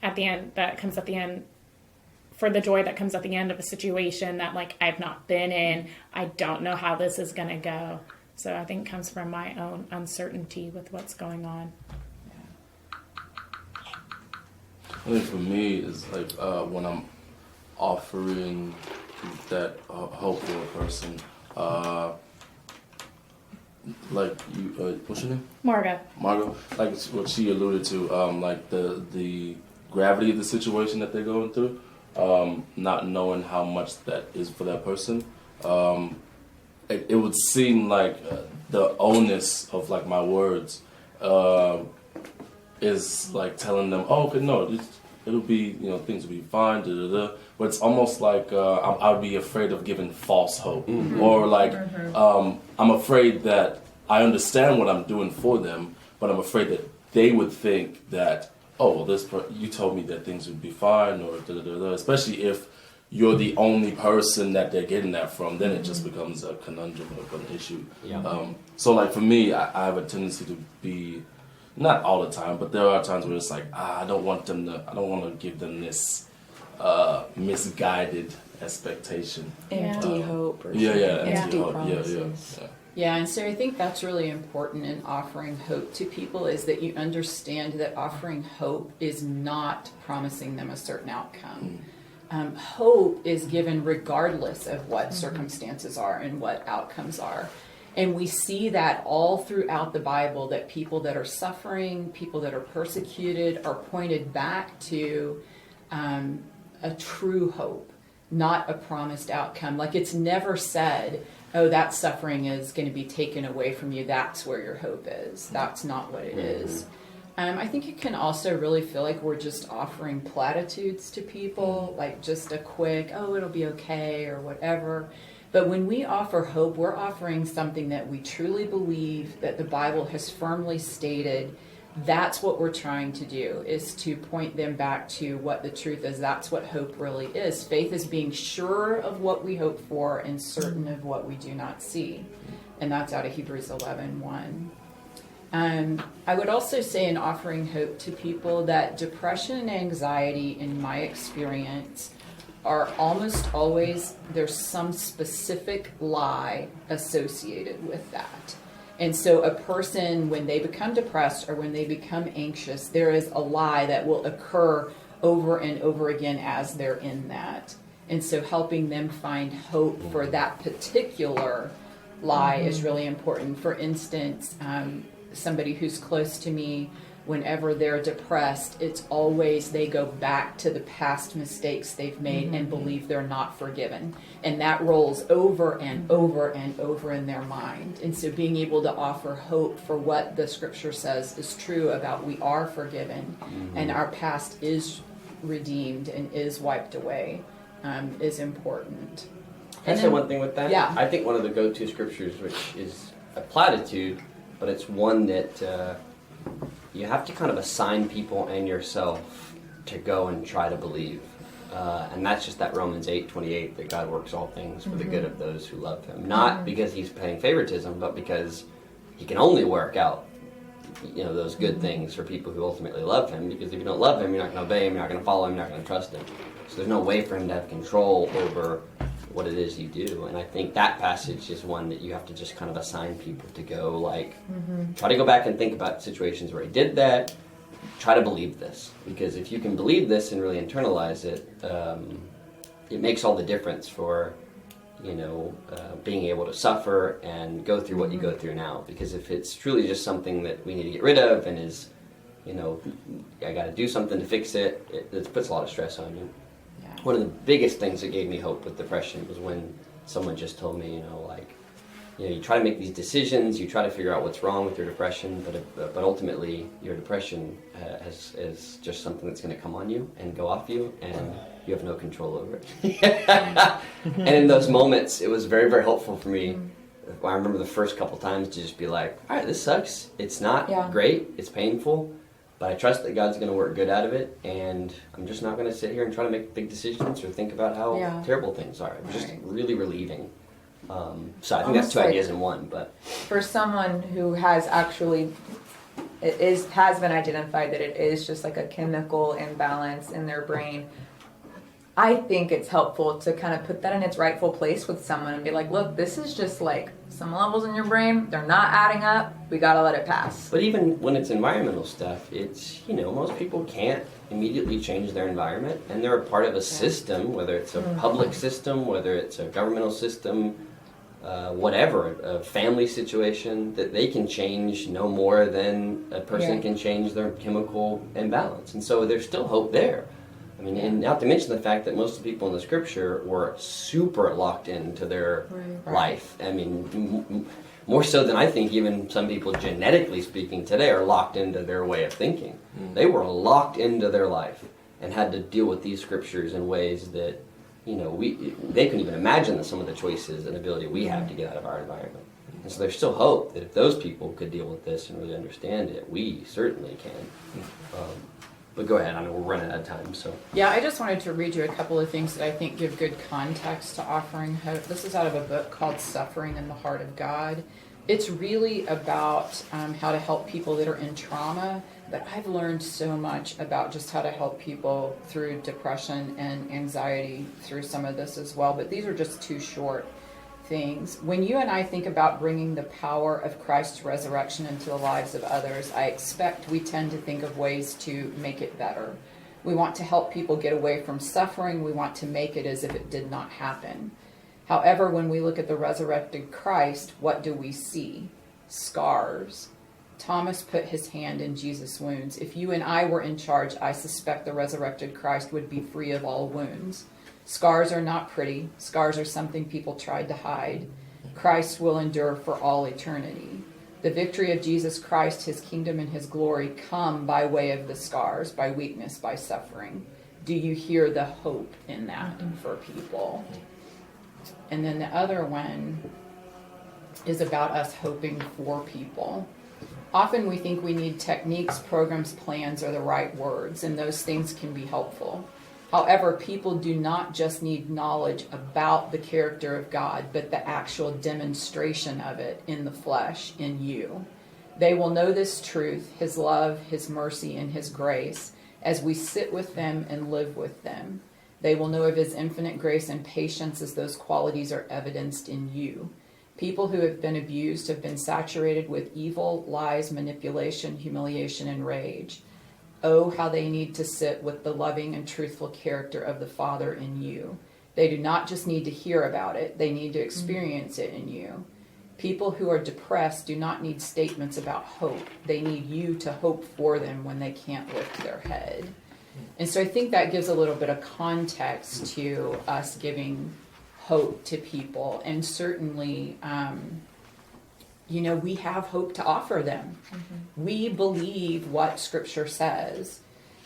at the end that comes at the end. For the joy that comes at the end of a situation that like I've not been in, I don't know how this is gonna go. So I think it comes from my own uncertainty with what's going on. I think for me, it's like when I'm offering that hope to a person, like you, what's your name? Margo. Like what she alluded to, like the gravity of the situation that they're going through, not knowing how much that is for that person. It would seem like the onus of like my words is like telling them, oh, okay, no, it'll be, things will be fine, da da da. But it's almost like I would be afraid of giving false hope, or like I'm afraid that I understand what I'm doing for them, but I'm afraid that they would think that, oh, well, you told me that things would be fine, or da da da da. Especially if you're the only person that they're getting that from, then it just becomes a conundrum of an issue. Yeah. So like for me, I have a tendency to be, not all the time, but there are times where it's like, I don't want to give them this misguided expectation. Empty hope. Or Empty hope. Promises. Yeah, and so I think that's really important in offering hope to people, is that you understand that offering hope is not promising them a certain outcome. Hope is given regardless of what circumstances are and what outcomes are. And we see that all throughout the Bible, that people that are suffering, people that are persecuted, are pointed back to a true hope, not a promised outcome. Like, it's never said, oh, that suffering is going to be taken away from you. That's where your hope is. That's not what it is. I think it can also really feel like we're just offering platitudes to people, like just a quick, oh, it'll be okay, or whatever. But when we offer hope, we're offering something that we truly believe, that the Bible has firmly stated. That's what we're trying to do, is to point them back to what the truth is. That's what hope really is. Faith is being sure of what we hope for and certain of what we do not see. And that's out of Hebrews 11:1. I would also say, in offering hope to people, that depression and anxiety, in my experience, are almost always, there's some specific lie associated with that. And so a person, when they become depressed or when they become anxious, there is a lie that will occur over and over again as they're in that. And so helping them find hope for that particular lie is really important. For instance, somebody who's close to me, whenever they're depressed, it's always they go back to the past mistakes they've made and believe they're not forgiven. And that rolls over and over and over in their mind. And so being able to offer hope for what the scripture says is true about we are forgiven and our past is redeemed and is wiped away is important. Can I say one thing with that? Yeah. I think one of the go-to scriptures, which is a platitude, but it's one that you have to kind of assign people and yourself to go and try to believe. And that's just that Romans 8:28, that God works all things for the good of those who love him. Not because he's paying favoritism, but because he can only work out those good things for people who ultimately love him. Because if you don't love him, you're not going to obey him, you're not going to follow him, you're not going to trust him. So there's no way for him to have control over what it is you do. And I think that passage is one that you have to just kind of assign people to go, like, try to go back and think about situations where he did that. Try to believe this, because if you can believe this and really internalize it, it makes all the difference for being able to suffer and go through what you go through now. Because if it's truly just something that we need to get rid of and is, I got to do something to fix it, it puts a lot of stress on you. One of the biggest things that gave me hope with depression was when someone just told me, you try to make these decisions, you try to figure out what's wrong with your depression, but ultimately your depression is just something that's going to come on you and go off you, and you have no control over it. And in those moments, it was very, very helpful for me. I remember the first couple times to just be like, all right, this sucks. It's not great. It's painful. But I trust that God's going to work good out of it, and I'm just not going to sit here and try to make big decisions or think about how terrible things are. It was just really relieving. So I think that's two ideas in one. But for someone who has actually, has been identified that it is just like a chemical imbalance in their brain, I think it's helpful to kind of put that in its rightful place with someone and be like, look, this is just like some levels in your brain, they're not adding up, we gotta let it pass. But even when it's environmental stuff, it's, most people can't immediately change their environment, and they're a part of a system, whether it's a public system, whether it's a governmental system, whatever, a family situation, that they can change no more than a person can change their chemical imbalance. And so there's still hope there. I mean, and not to mention the fact that most of the people in the scripture were super locked into their life. I mean, more so than I think even some people, genetically speaking, today are locked into their way of thinking. They were locked into their life and had to deal with these scriptures in ways that, they couldn't even imagine some of the choices and ability we have to get out of our environment. And so there's still hope that if those people could deal with this and really understand it, we certainly can. But go ahead, I know we're running out of time. So yeah, I just wanted to read you a couple of things that I think give good context to offering hope. This is out of a book called Suffering in the Heart of God. It's really about how to help people that are in trauma, but I've learned so much about just how to help people through depression and anxiety through some of this as well. But these are just two short things. When you and I think about bringing the power of Christ's resurrection into the lives of others, I expect we tend to think of ways to make it better. We want to help people get away from suffering. We want to make it as if it did not happen. However, when we look at the resurrected Christ, what do we see? Scars. Thomas put his hand in Jesus' wounds. If you and I were in charge, I suspect the resurrected Christ would be free of all wounds. Scars are not pretty. Scars are something people tried to hide. Christ will endure for all eternity. The victory of Jesus Christ, his kingdom and his glory come by way of the scars, by weakness, by suffering. Do you hear the hope in that for people? And then the other one is about us hoping for people. Often we think we need techniques, programs, plans are the right words, and those things can be helpful. However, people do not just need knowledge about the character of God, but the actual demonstration of it in the flesh, in you. They will know this truth, his love, his mercy, and his grace, as we sit with them and live with them. They will know of his infinite grace and patience as those qualities are evidenced in you. People who have been abused have been saturated with evil, lies, manipulation, humiliation, and rage. Oh, how they need to sit with the loving and truthful character of the Father in you. They do not just need to hear about it, they need to experience it in you. People who are depressed do not need statements about hope. They need you to hope for them when they can't lift their head. And so I think that gives a little bit of context to us giving hope to people. And certainly, we have hope to offer them. We believe what Scripture says.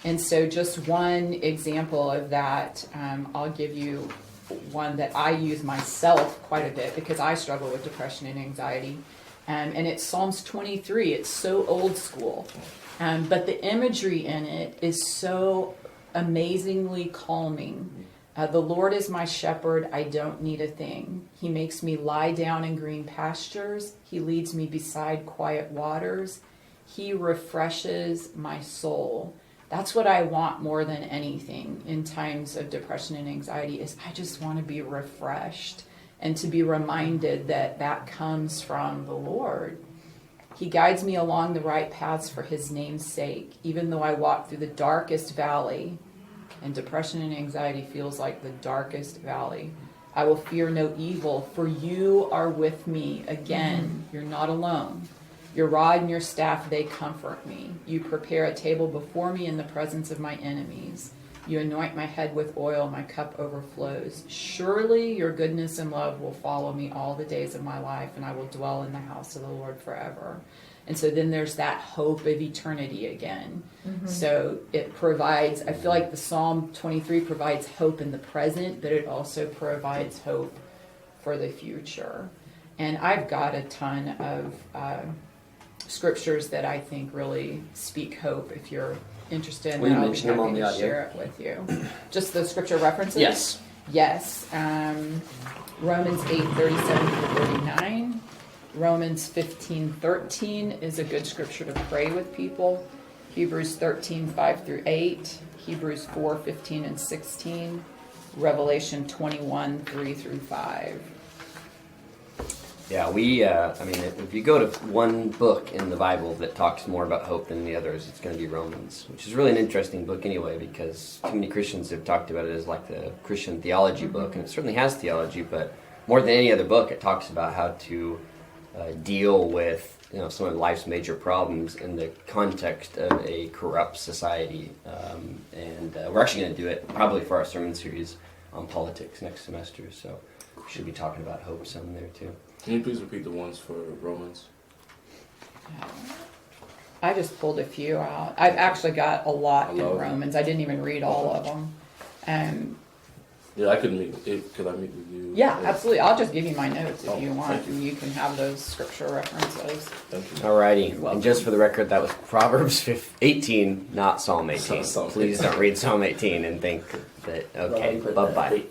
And so just one example of that, I'll give you one that I use myself quite a bit because I struggle with depression and anxiety. And it's Psalms 23. It's so old school. But the imagery in it is so amazingly calming. The Lord is my shepherd, I don't need a thing. He makes me lie down in green pastures. He leads me beside quiet waters. He refreshes my soul. That's what I want more than anything in times of depression and anxiety is I just want to be refreshed and to be reminded that that comes from the Lord. He guides me along the right paths for his name's sake, even though I walk through the darkest valley. And depression and anxiety feels like the darkest valley. I will fear no evil, for you are with me. Again, you're not alone. Your rod and your staff, they comfort me. You prepare a table before me in the presence of my enemies. You anoint my head with oil, my cup overflows. Surely your goodness and love will follow me all the days of my life, and I will dwell in the house of the Lord forever. And so then there's that hope of eternity again. So it provides, I feel like the Psalm 23 provides hope in the present, but it also provides hope for the future. And I've got a ton of scriptures that I think really speak hope. If you're interested, Will you I'll be mention them on happy the to audio? share it with you. Just the scripture references? Yes. Yes. Romans 8:37-39. Romans 15:13 is a good scripture to pray with people. Hebrews 13:5-8. Hebrews 4:15-16. Revelation 21, 3 through 5. Yeah, I mean, if you go to one book in the Bible that talks more about hope than the others, it's going to be Romans, which is really an interesting book anyway, because too many Christians have talked about it as like the Christian theology book, and it certainly has theology, but more than any other book, it talks about how to deal with some of life's major problems in the context of a corrupt society. And we're actually going to do it probably for our sermon series on politics next semester, so we should be talking about hope some there too. Can you please repeat the ones for Romans? I just pulled a few out. I've actually got a lot in Hello. Romans. I didn't even read all of them. And Yeah, I could meet. Could I meet with you? yeah, absolutely. I'll just give you my notes if Oh, you want, thank you. and you can have those scripture references. Thank you. Alrighty, welcome. and just for the record, that was Proverbs 18, not Psalm 18. Psalm Please 18. don't read Psalm 18 and think that, okay, bye-bye.